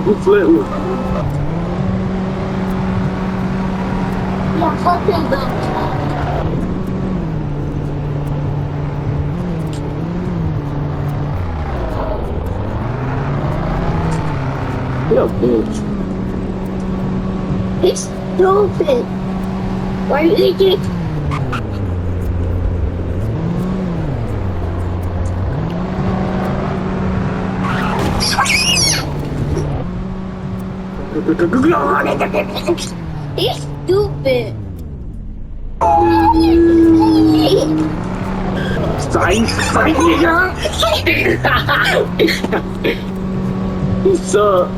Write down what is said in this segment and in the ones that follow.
Who fled with? Yeah, fuck him back. Yeah, bitch. It's stupid. Why you eating? He's stupid. What's up?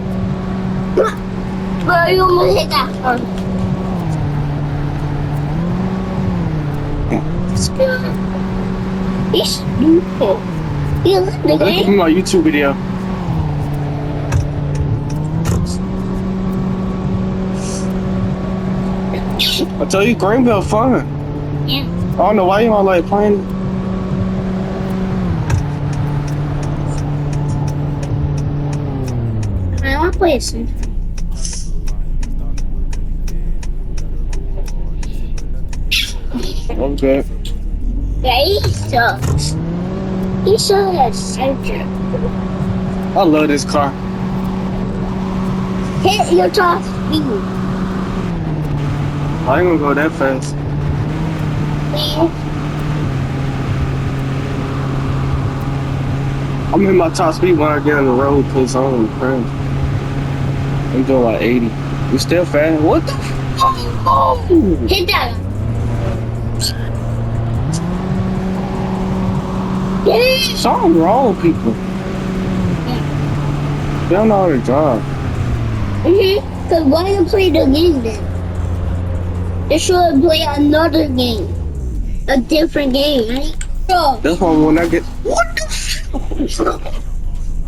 Bro, you almost hit that one. He's stupid. He left the Look at game. my YouTube video. I tell you, Greenville fun. Yeah. I don't know why you don't like playing. I want to play it soon. Okay. Yeah, he sucks. He sucks at center. I love this car. Hit your top speed. I ain't gonna go that fast. Please. I'm hitting my top speed when I get on the road because I'm on the crash. I'm doing like 80. You still fast? What the fuck? Hit that. Yeah. Something wrong with people. They don't know how to drive. Because why you play the game then? They should play another game. A different game, right? Bro, That's why when I get... What the fuck?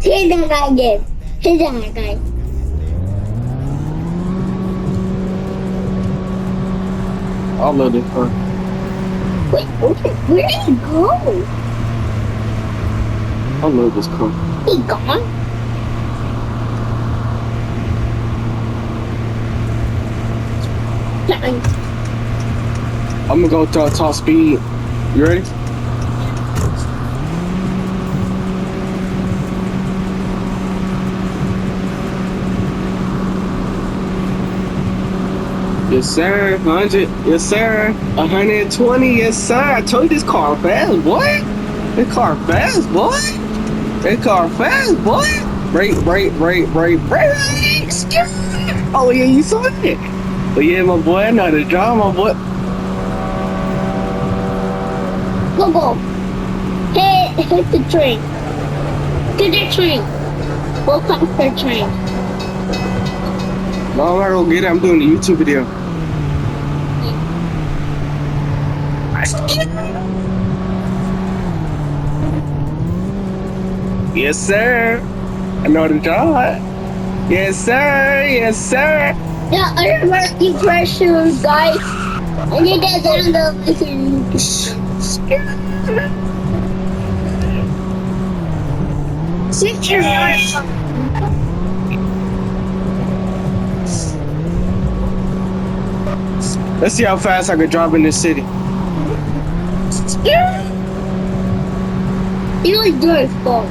hit that guy again. Hit that guy. I love this car. Wait, where did he go? I love this car. He gone? I'm gonna go to top speed. You ready? Yes, sir. 100. Yes, sir. 120. Yes, sir. I told you this car fast, boy. This car fast, boy. This car fast, boy. Brake. Oh, yeah, you saw it. But yeah, my boy, I know how to drive, my boy. Go. Hit the train. To the train. Go past the train. No, I'm not gonna get it. I'm doing the YouTube video. Yes, sir. I know the drive. Yes, sir. Yes, sir. Yeah, I remember you pressure guys. And you guys don't know Sit your ass. Let's see how fast I can drive in this city. You like drive fault.